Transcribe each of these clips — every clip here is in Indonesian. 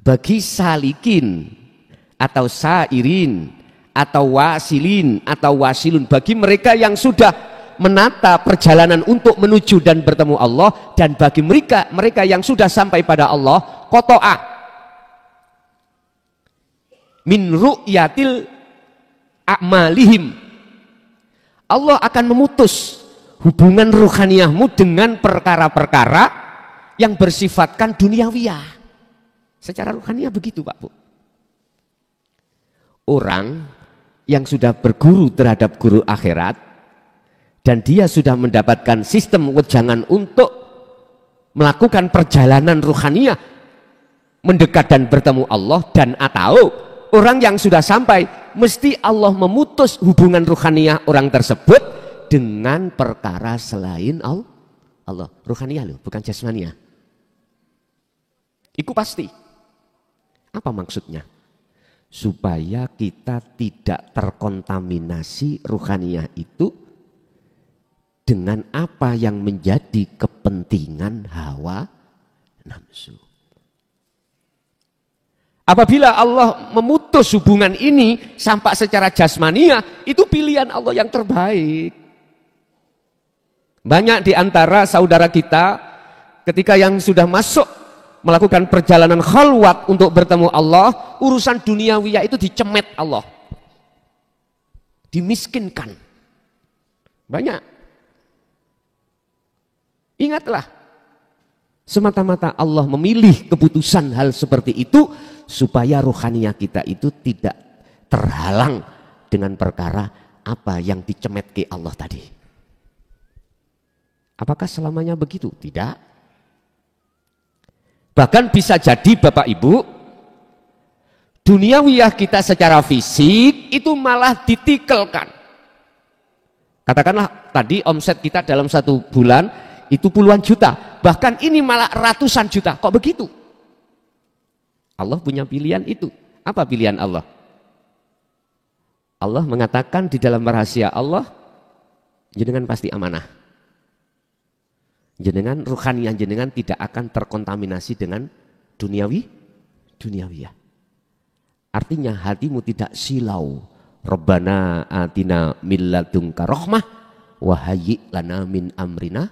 Bagi salikin atau sairin atau wasilin atau wasilun, bagi mereka yang sudah menata perjalanan untuk menuju dan bertemu Allah, dan bagi mereka yang sudah sampai pada Allah, qata'a min ru'yatil a'malihim, Allah akan memutus hubungan ruhaniyahmu dengan perkara-perkara yang bersifatkan duniawiyah. Secara ruhaniyah begitu Pak Bu. Orang yang sudah berguru terhadap guru akhirat dan dia sudah mendapatkan sistem wejangan untuk melakukan perjalanan ruhaniyah mendekat dan bertemu Allah, dan atau orang yang sudah sampai, mesti Allah memutus hubungan ruhaniyah orang tersebut dengan perkara selain Allah. Ruhaniyah loh, bukan jasmaniah. Itu pasti. Apa maksudnya? Supaya kita tidak terkontaminasi ruhaniyah itu dengan apa yang menjadi kepentingan hawa nafsu. Apabila Allah memutus hubungan ini sampai secara jasmaniah, itu pilihan Allah yang terbaik. Banyak di antara saudara kita ketika yang sudah masuk melakukan perjalanan khalwat untuk bertemu Allah, urusan duniawiyah itu dicemet Allah, dimiskinkan. Banyak. Ingatlah, semata-mata Allah memilih keputusan hal seperti itu supaya ruhaniyah kita itu tidak terhalang dengan perkara apa yang dicemet ke Allah tadi. Apakah selamanya begitu? Tidak. Bahkan bisa jadi Bapak Ibu, duniawiyah kita secara fisik itu malah ditikelkan. Katakanlah tadi omset kita dalam 1 bulan itu puluhan juta, bahkan ini malah ratusan juta. Kok begitu? Allah punya pilihan itu. Apa pilihan Allah? Allah mengatakan di dalam rahasia Allah, jenengan pasti amanah. Jenengan ruhaniyah jenengan tidak akan terkontaminasi dengan duniawiyah. Artinya hatimu tidak silau. Rabbana atina min ladunka rahmah wa hayyi' lana min amrina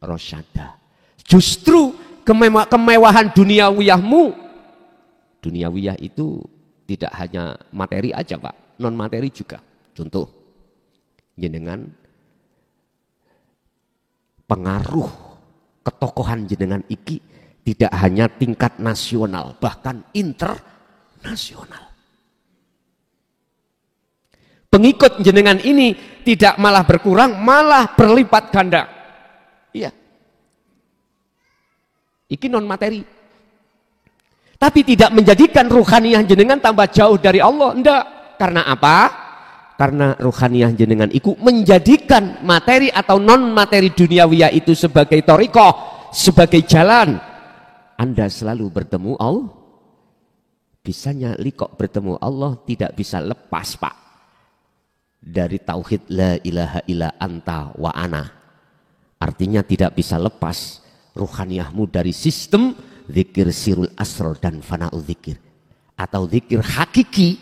rasyada. Justru kemewahan duniawiyahmu, duniawiyah itu tidak hanya materi aja Pak, non materi juga. Contoh, jenengan pengaruh ketokohan jenengan iki tidak hanya tingkat nasional, bahkan internasional. Pengikut jenengan ini tidak malah berkurang, malah berlipat ganda. Iya. Iki non materi. Tapi tidak menjadikan ruhaniyah jenengan tambah jauh dari Allah, enggak. Karena apa? Karena ruhaniyah jenengan itu menjadikan materi atau non materi duniawiyah itu sebagai thariqah, sebagai jalan. Anda selalu bertemu Allah. Bisanya liqah bertemu Allah tidak bisa lepas Pak dari tauhid la ilaha illa anta wa ana. Artinya tidak bisa lepas ruhaniyahmu dari sistem zikir sirul asrar dan fana'u zikir, atau zikir hakiki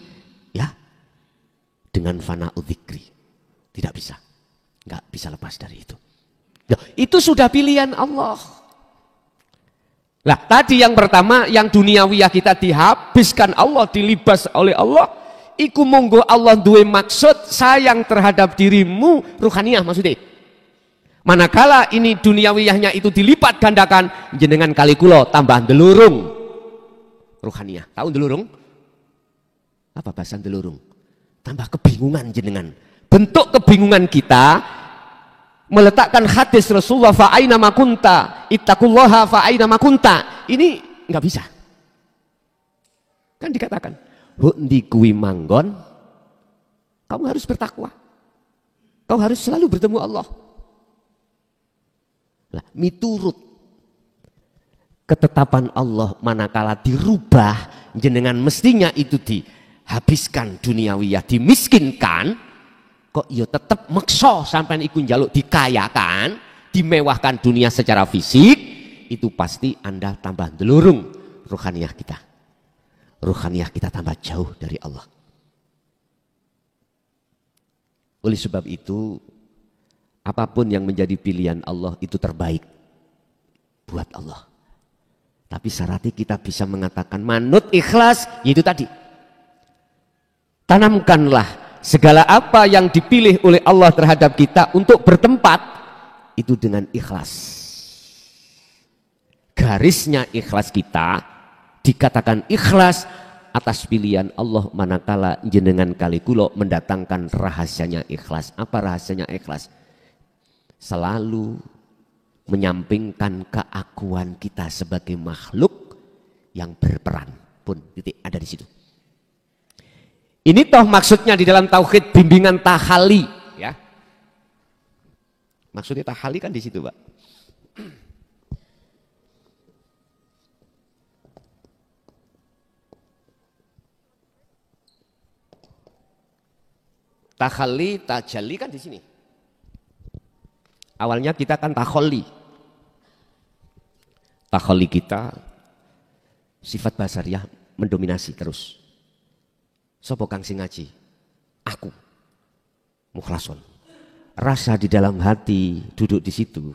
ya, dengan fana'u zikri. Tidak bisa, nggak bisa lepas dari itu. Nah, itu sudah pilihan Allah. Lah tadi yang pertama, yang duniawiyah kita dihabiskan Allah, dilibas oleh Allah, iku monggo Allah duwe maksud sayang terhadap dirimu, ruhaniyah maksudnya. Manakala ini duniawiyahnya itu dilipat gandakan, jenengan kali kulo tambah delurung ruhaniyah. Tahu delurung? Apa bahasa delurung? Tambah kebingungan jenengan. Bentuk kebingungan kita meletakkan hadis Rasulullah fa aina ma kunta ittaqullaha fa aina ma kunta. Ini nggak bisa. Kan dikatakan, "Hundi kuwi manggon, kamu harus bertakwa. Kau harus selalu bertemu Allah." Lah, miturut ketetapan Allah manakala dirubah, jenengan mestinya itu dihabiskan duniawiyah, dimiskinkan, kok ya tetap maksa sampai ikut jaluk dikayakan, dimewahkan dunia secara fisik, itu pasti Anda tambah delurung ruhaniyah kita. ruhaniyah kita tambah jauh dari Allah. Oleh sebab itu, apapun yang menjadi pilihan Allah itu terbaik buat Allah. Tapi syaratnya kita bisa mengatakan manut ikhlas, yaitu tadi. Tanamkanlah segala apa yang dipilih oleh Allah terhadap kita untuk bertempat itu dengan ikhlas. Garisnya ikhlas kita dikatakan ikhlas atas pilihan Allah manakala jenengan kali kulo mendatangkan rahasianya ikhlas. Apa rahasianya ikhlas? Selalu menyampingkan keakuan kita sebagai makhluk yang berperan pun titik ada di situ. Ini toh maksudnya di dalam tauhid bimbingan tahali, ya. Maksudnya tahali kan di situ, Pak. Tahalli, tajalli kan di sini. Awalnya kita kan takholli. Takholli kita sifat basariyah mendominasi terus. Sopo kang sing ngaji? Aku. Mukhlason. Rasa di dalam hati duduk di situ.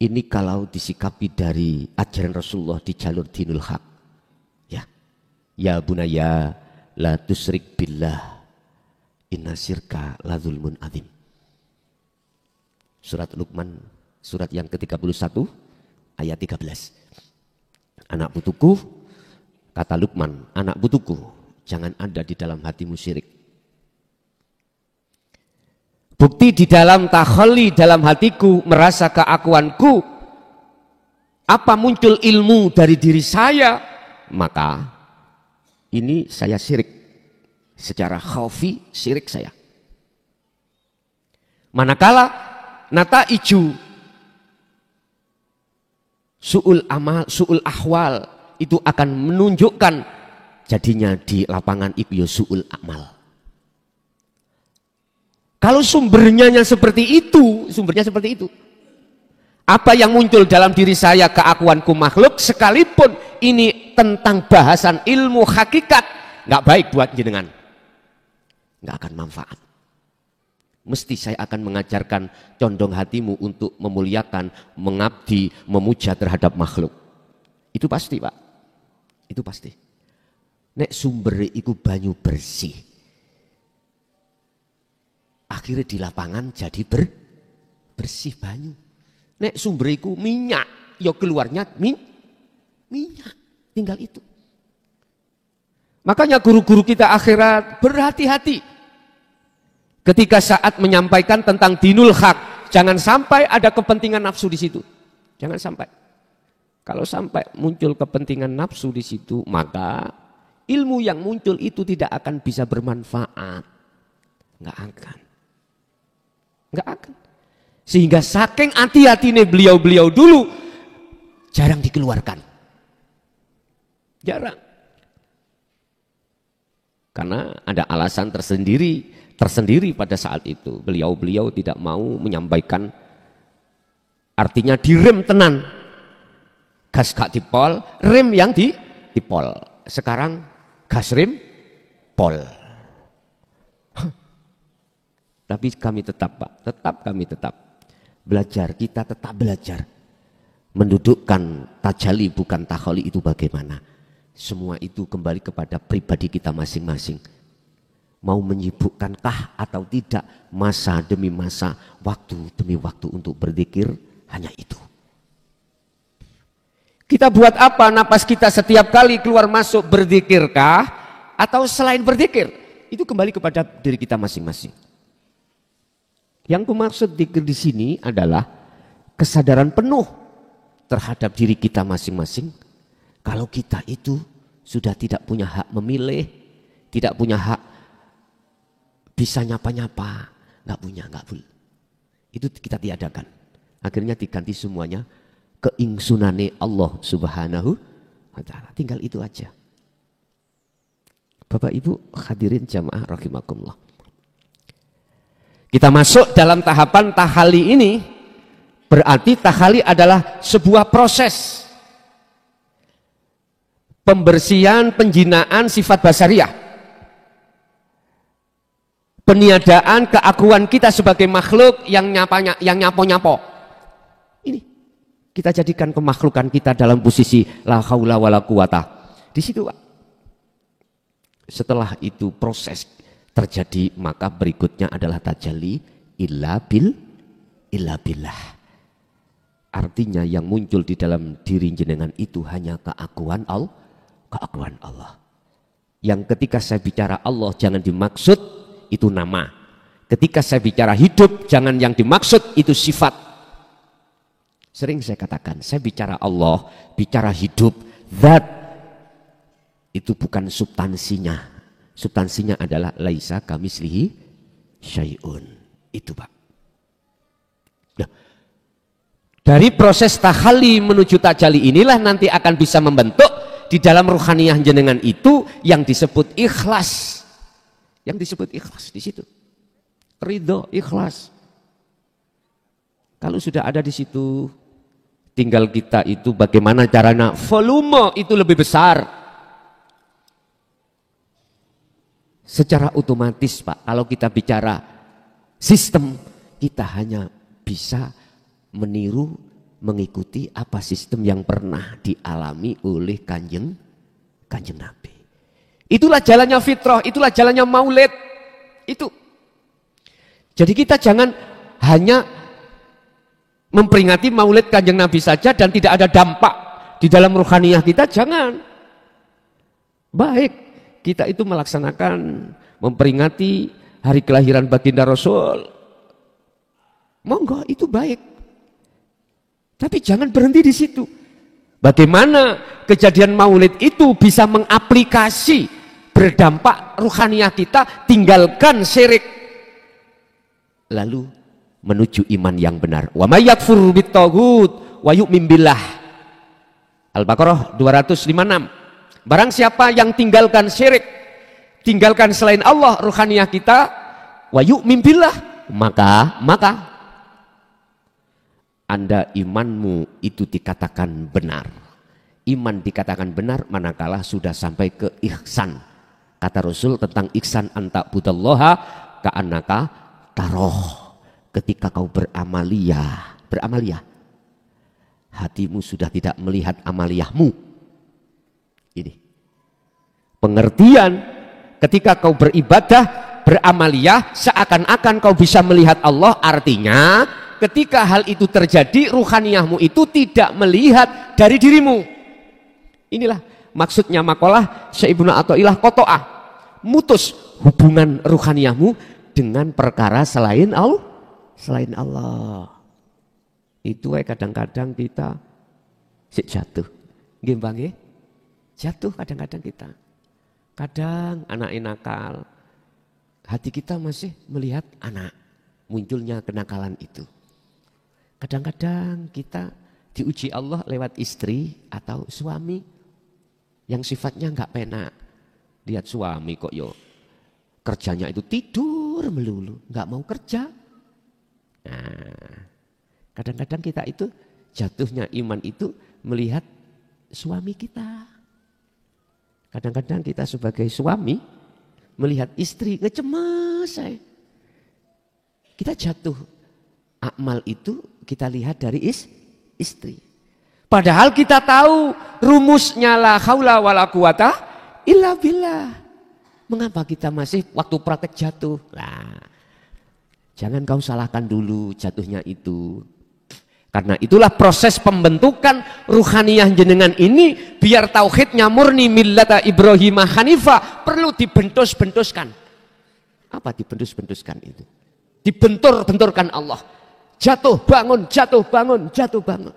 Ini kalau disikapi dari ajaran Rasulullah di jalur dinul haq. Ya. Ya bunaya la tusrik billah. Inna syirka la zulmun adzim. Surat Luqman, surat yang ke-31, ayat 13. Anak putuku, kata Luqman, anak putuku, jangan ada di dalam hatimu syirik. Bukti di dalam takhalli, dalam hatiku, merasa keakuanku, apa muncul ilmu dari diri saya, maka ini saya syirik. Secara khaufi syirik saya. Manakala nataiju su'ul amal, su'ul ahwal itu akan menunjukkan jadinya di lapangan itu ya su'ul amal. Kalau sumbernya seperti itu, apa yang muncul dalam diri saya keakuanku makhluk sekalipun ini tentang bahasan ilmu hakikat nggak baik buat jenengan. Nggak akan manfaat. Mesti saya akan mengajarkan condong hatimu untuk memuliakan, mengabdi, memuja terhadap makhluk. Itu pasti, Pak. Itu pasti. Nek sumber iku banyu bersih. Akhirnya di lapangan jadi bersih banyu. Nek sumber iku minyak, ya keluarnya minyak. Tinggal itu. Makanya guru-guru kita akhirat berhati-hati. Ketika saat menyampaikan tentang dinul haq, jangan sampai ada kepentingan nafsu di situ. Jangan sampai. Kalau sampai muncul kepentingan nafsu di situ, maka ilmu yang muncul itu tidak akan bisa bermanfaat. Enggak akan. Enggak akan. Sehingga saking hati-hatinya beliau-beliau dulu jarang dikeluarkan. Jarang. Karena ada alasan tersendiri pada saat itu. Beliau-beliau tidak mau menyampaikan, artinya direm tenan. Gas gak dipol, rem yang dipol. Sekarang gas rem, pol. Tapi kami tetap, Pak, kami tetap belajar, kita tetap belajar. Mendudukkan tajalli bukan takhalli itu bagaimana. Semua itu kembali kepada pribadi kita masing-masing. Mau menyibukkankah atau tidak, masa demi masa, waktu demi waktu untuk berzikir, hanya itu. Kita buat apa napas kita setiap kali keluar masuk berzikirkah atau selain berzikir? Itu kembali kepada diri kita masing-masing. Yang kumaksud zikir di sini adalah kesadaran penuh terhadap diri kita masing-masing. Kalau kita itu sudah tidak punya hak memilih, tidak punya hak bisa nyapa-nyapa, nggak boleh. Itu kita tiadakan. Akhirnya diganti semuanya keingsunane Allah Subhanahu wa ta'ala. Tinggal itu aja. Bapak Ibu hadirin jamaah rahimakumullah. Kita masuk dalam tahapan tahali ini, berarti tahali adalah sebuah proses. pembersihan, penjinaan sifat basariah, peniadaan keakuan kita sebagai makhluk yang nyapo-nyapo. Ini kita jadikan kemakhlukan kita dalam posisi la haula wala quwata. Di situ, Pak. Setelah itu proses terjadi, maka berikutnya adalah tajalli illa billah. Artinya yang muncul di dalam diri jenengan itu hanya keakuan Allah. Yang ketika saya bicara Allah jangan dimaksud itu nama. Ketika saya bicara hidup jangan yang dimaksud itu sifat. Sering saya katakan, saya bicara Allah, bicara hidup, zat itu bukan substansinya. Substansinya adalah laisa kamislihi syai'un. Itu, Pak. Nah, dari proses tahalli menuju tajalli inilah nanti akan bisa membentuk di dalam ruhaniyah jenengan itu yang disebut ikhlas. Yang disebut ikhlas di situ. Ridho, ikhlas. Kalau sudah ada di situ, tinggal kita itu bagaimana caranya volume itu lebih besar. Secara otomatis, Pak, kalau kita bicara sistem, kita hanya bisa meniru, mengikuti apa sistem yang pernah dialami oleh kanjeng Nabi. Itulah jalannya fitrah, itulah jalannya maulid. Itu. Jadi kita jangan hanya memperingati maulid kanjeng Nabi saja dan tidak ada dampak di dalam ruhaniyah kita, jangan. Baik, kita itu melaksanakan, memperingati hari kelahiran baginda Rasul. Monggo, itu baik. Tapi jangan berhenti di situ. Bagaimana kejadian maulid itu bisa mengaplikasi berdampak ruhaniyah kita, tinggalkan syirik. Lalu menuju iman yang benar. Wa may yakfur bit-taghut wa yu'min billah. Al-Baqarah 256. Barang siapa yang tinggalkan syirik, tinggalkan selain Allah ruhaniyah kita, wa yu'min billah, maka Anda imanmu itu dikatakan benar. Iman dikatakan benar manakala sudah sampai ke ihsan. Kata Rasul tentang ihsan, anta budallaha ka'annaka taroh. Ketika kau beramaliyah, hatimu sudah tidak melihat amaliyahmu. Ini pengertian ketika kau beribadah, beramaliyah, seakan-akan kau bisa melihat Allah. Artinya ketika hal itu terjadi, ruhaniyahmu itu tidak melihat dari dirimu. Inilah maksudnya makalah Syekh Ibnu Athaillah Qota'ah, mutus hubungan ruhaniyahmu dengan perkara selain Allah. Itu kadang-kadang kita jatuh, nggih, jatuh kadang-kadang kita. Kadang anak nakal, hati kita masih melihat anak, munculnya kenakalan itu. Kadang-kadang kita diuji Allah lewat istri atau suami yang sifatnya nggak penak. Lihat suami kok kerjanya itu tidur melulu, nggak mau kerja. Nah, kadang-kadang kita itu jatuhnya iman itu melihat suami kita. Kadang-kadang kita sebagai suami melihat istri ngecemas. Kita jatuh. Akmal itu kita lihat dari istri. Padahal kita tahu rumusnya la haula wala quwata illa billah. Mengapa kita masih waktu praktek jatuh? Lah, jangan kau salahkan dulu jatuhnya itu. Karena itulah proses pembentukan ruhaniyah jenengan ini, biar tauhidnya murni millata Ibrahim Hanifah, perlu dibentus-bentuskan. Apa dibentus-bentuskan itu? Dibentur-benturkan Allah. Jatuh bangun, jatuh bangun, jatuh bangun.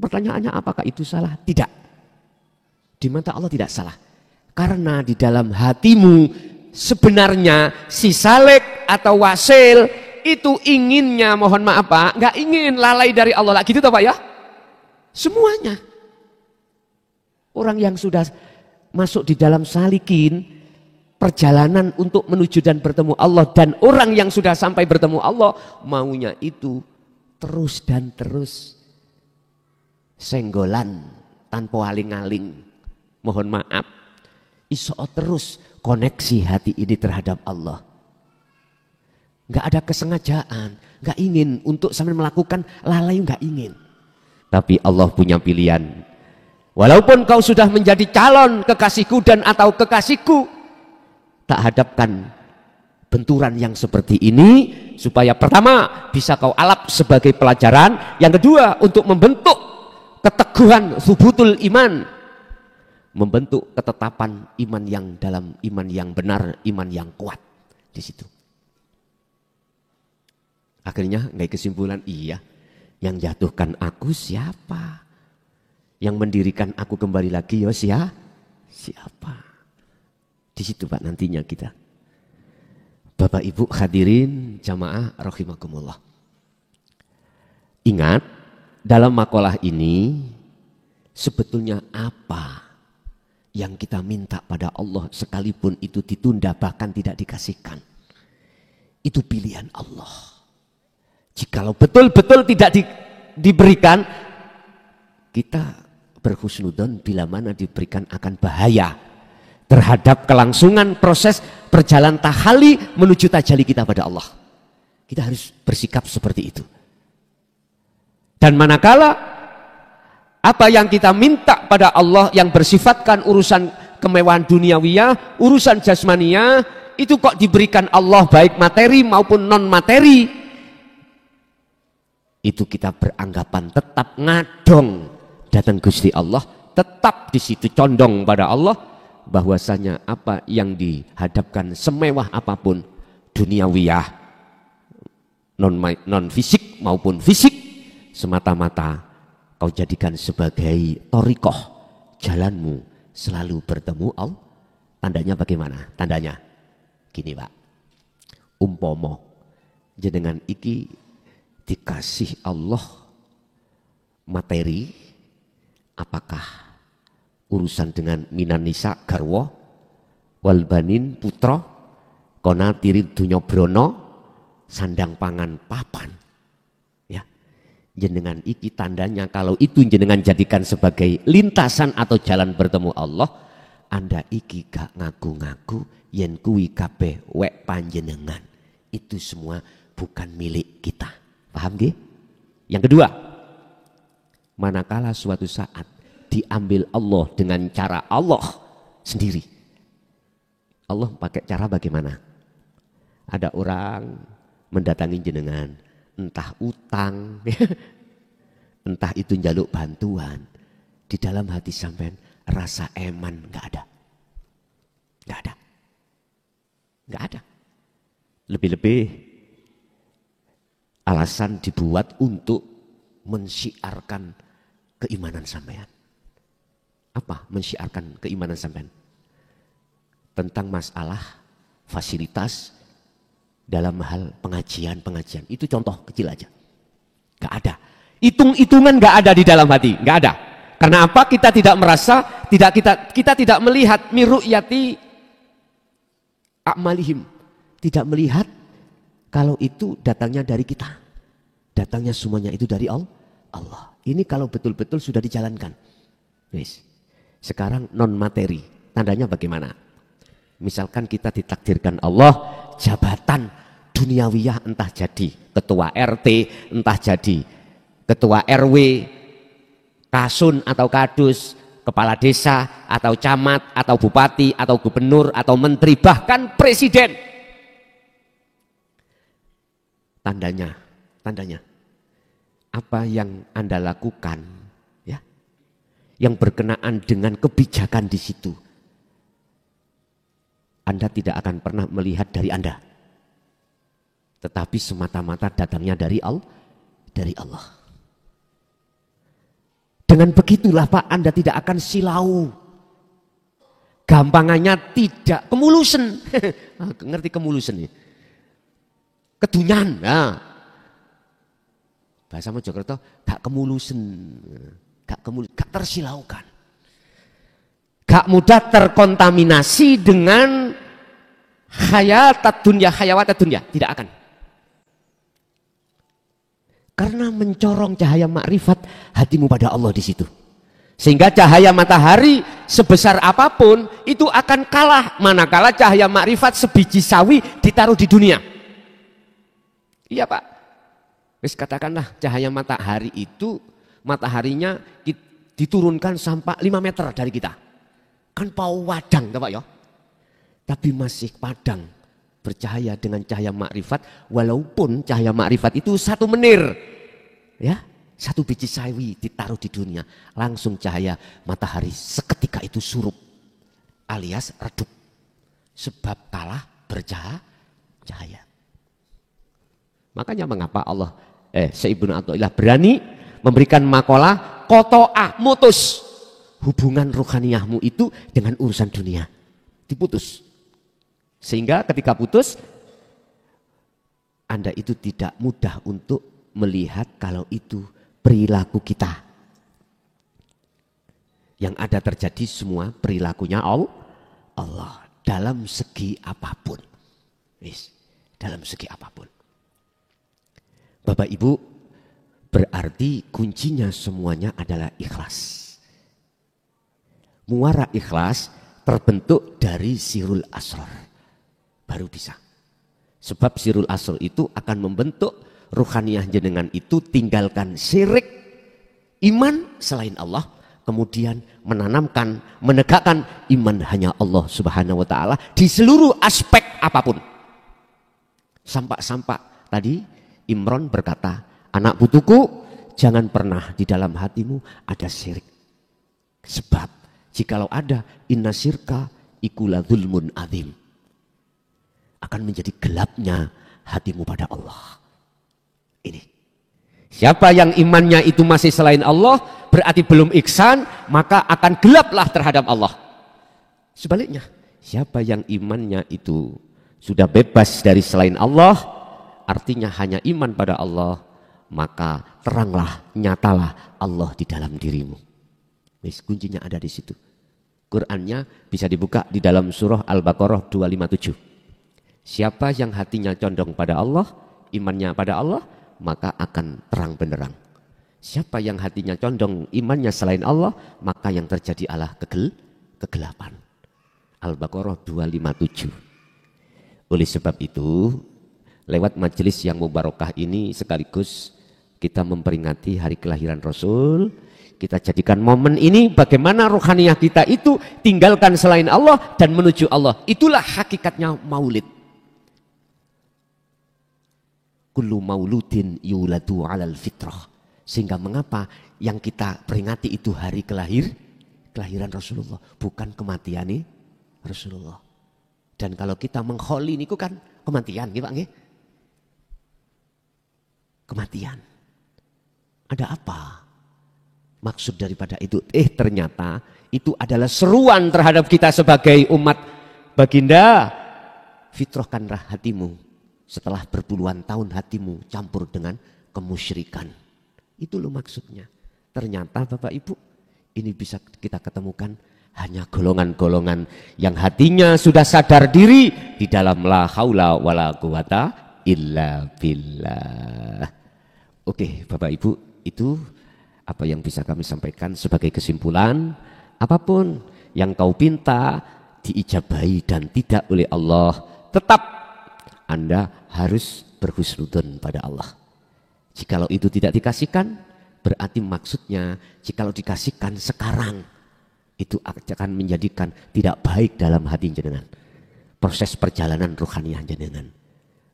Pertanyaannya, apakah itu salah? Tidak. Di mata Allah tidak salah. Karena di dalam hatimu sebenarnya si salik atau wasil itu inginnya, mohon maaf Pak, nggak ingin lalai dari Allah lah, gitu toh Pak ya? Semuanya. Orang yang sudah masuk di dalam salikin, perjalanan untuk menuju dan bertemu Allah, dan orang yang sudah sampai bertemu Allah, maunya itu terus dan terus senggolan tanpa aling-aling. Mohon maaf, iso terus koneksi hati ini terhadap Allah. Nggak ada kesengajaan, nggak ingin untuk sambil melakukan lalai, nggak ingin. Tapi Allah punya pilihan. Walaupun kau sudah menjadi calon kekasihku dan atau kekasihku, tak hadapkan benturan yang seperti ini supaya pertama bisa kau alap sebagai pelajaran, yang kedua untuk membentuk keteguhan subutul iman, membentuk ketetapan iman yang dalam, iman yang benar, iman yang kuat di situ. Akhirnya nggak kesimpulan, iya, yang jatuhkan aku siapa? Yang mendirikan aku kembali lagi ya siapa? Di situ Pak nantinya kita. Bapak Ibu hadirin jamaah rahimakumullah. Ingat, dalam makalah ini sebetulnya apa yang kita minta pada Allah sekalipun itu ditunda bahkan tidak dikasihkan. Itu pilihan Allah. Jikalau betul-betul tidak diberikan, kita berhusnudzon bila mana diberikan akan bahaya terhadap kelangsungan proses perjalanan tahali menuju tajali kita pada Allah. Kita harus bersikap seperti itu. Dan manakala apa yang kita minta pada Allah yang bersifatkan urusan kemewahan duniawiyah, urusan jasmania, itu kok diberikan Allah baik materi maupun non materi, itu kita beranggapan tetap ngadong datang Gusti Allah, tetap di situ condong pada Allah, bahwasanya apa yang dihadapkan semewah apapun duniawiyah, non fisik maupun fisik, semata-mata kau jadikan sebagai torikoh jalanmu selalu bertemu Allah. Tandanya bagaimana? Tandanya gini Pak, umpomo jenengan iki dikasih Allah materi, apakah urusan dengan minan nisa garwa wal banin putra kona tirid dunya brono sandang pangan papan, ya, jenengan iki tandanya kalau itu jenengan jadikan sebagai lintasan atau jalan bertemu Allah, Anda iki gak ngaku-ngaku yen kuwi kabeh wek panjenengan, itu semua bukan milik kita. Paham nggih? Yang kedua, manakala suatu saat diambil Allah dengan cara Allah sendiri. Allah pakai cara bagaimana? Ada orang mendatangi jenengan, entah utang, entah itu njaluk bantuan. Di dalam hati sampean rasa eman nggak ada. Nggak ada. Nggak ada. Lebih-lebih alasan dibuat untuk mensyiarkan keimanan sampean. Apa mensyiarkan keimanan sampean? Tentang masalah fasilitas dalam hal pengajian. Itu contoh kecil aja. Gak ada. Hitung-hitungan gak ada di dalam hati. Gak ada. Karena apa? Kita tidak merasa, kita tidak melihat miru'yati a'malihim. Tidak melihat kalau itu datangnya dari kita. Datangnya semuanya itu dari Allah. Ini kalau betul-betul sudah dijalankan. Wis. Sekarang non materi. Tandanya bagaimana? Misalkan kita ditakdirkan Allah jabatan duniawiyah, entah jadi ketua RT, entah jadi ketua RW, kasun atau kadus, kepala desa atau camat atau bupati atau gubernur atau menteri, bahkan presiden. Tandanya apa yang Anda lakukan, ya, yang berkenaan dengan kebijakan di situ, Anda tidak akan pernah melihat dari Anda, tetapi semata-mata datangnya dari Allah. Dengan begitulah Pak, Anda tidak akan silau. Gampangannya tidak kemulusan. Ngerti kemulusan ya? Kedunyan. Nah. Bahasa Mojokerto gak kemulusan, gak tersilaukan. Gak mudah terkontaminasi dengan hayawat dunia, tidak akan. Karena mencorong cahaya makrifat hatimu pada Allah di situ. Sehingga cahaya matahari sebesar apapun itu akan kalah manakala cahaya makrifat sebiji sawi ditaruh di dunia. Iya Pak. Wis katakanlah cahaya matahari itu mataharinya diturunkan sampai 5 meter dari kita. Kan pau wadang Pak ya. Tapi masih padang bercahaya dengan cahaya makrifat walaupun cahaya makrifat itu 1 menir. Ya. 1 biji sawi ditaruh di dunia, langsung cahaya matahari seketika itu surup alias redup. Sebab kalah bercahaya. Makanya mengapa Allah Ibnu Athaillah berani memberikan makalah qata'a, mutus hubungan ruhaniyahmu itu dengan urusan dunia. Diputus. Sehingga ketika putus Anda itu tidak mudah untuk melihat kalau itu perilaku kita. Yang ada terjadi semua perilakunya Allah dalam segi apapun. Dalam segi apapun. Bapak Ibu, berarti kuncinya semuanya adalah ikhlas. Muara ikhlas terbentuk dari sirul asrar. Baru bisa. Sebab sirul asrar itu akan membentuk ruhaniyah jenengan itu tinggalkan syirik, iman selain Allah, kemudian menanamkan, menegakkan iman hanya Allah Subhanahu wa taala di seluruh aspek apapun. Sampak-sampak tadi Imron berkata, anak putuku, jangan pernah di dalam hatimu ada syirik. Sebab jikalau ada inna syirka ikula dzulmun adzim. Akan menjadi gelapnya hatimu pada Allah. Ini. Siapa yang imannya itu masih selain Allah, berarti belum ihsan, maka akan gelaplah terhadap Allah. Sebaliknya, siapa yang imannya itu sudah bebas dari selain Allah, artinya hanya iman pada Allah, maka teranglah, nyatalah Allah di dalam dirimu. Kuncinya ada di situ. Qur'annya bisa dibuka di dalam surah Al-Baqarah 257. Siapa yang hatinya condong pada Allah, imannya pada Allah, maka akan terang benderang. Siapa yang hatinya condong imannya selain Allah, maka yang terjadi adalah kegelapan. Al-Baqarah 257. Oleh sebab itu, lewat majelis yang mubarakah ini sekaligus kita memperingati hari kelahiran Rasul. Kita jadikan momen ini bagaimana ruhaniyah kita itu tinggalkan selain Allah dan menuju Allah. Itulah hakikatnya maulid. Kullu mauludin yuladu alal fitrah. Sehingga mengapa yang kita peringati itu hari kelahiran Rasulullah, bukan kematian Rasulullah. Dan kalau kita mengholi niku kan kematian nggih Pak nggih. Kematian. Ada apa? Maksud daripada itu ternyata itu adalah seruan terhadap kita sebagai umat baginda. Fitrahkanlah hatimu. Setelah berpuluhan tahun hatimu campur dengan kemusyrikan. Itu loh maksudnya. Ternyata Bapak Ibu, ini bisa kita ketemukan hanya golongan-golongan yang hatinya sudah sadar diri di dalam la haula wala quwata illa billah. Oke Bapak Ibu, itu apa yang bisa kami sampaikan sebagai kesimpulan. Apapun yang kau pinta diijabahi dan tidak oleh Allah, tetap Anda harus berhusnudzon pada Allah. Jikalau itu tidak dikasihkan, berarti maksudnya jikalau dikasihkan sekarang, itu akan menjadikan tidak baik dalam hati jenengan. Proses perjalanan ruhaniyah jenengan.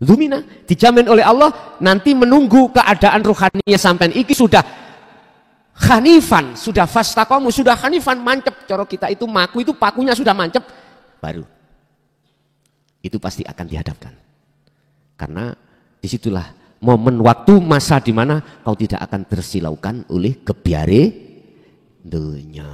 Lumina dijamin oleh Allah, nanti menunggu keadaan ruhaniyah sampai iki sudah hanifan, sudah fastaqamu, sudah hanifan, mancep. Cara kita itu maku itu pakunya sudah mancep, baru itu pasti akan dihadapkan. Karena disitulah momen waktu masa di mana kau tidak akan tersilaukan oleh kebiare dunia.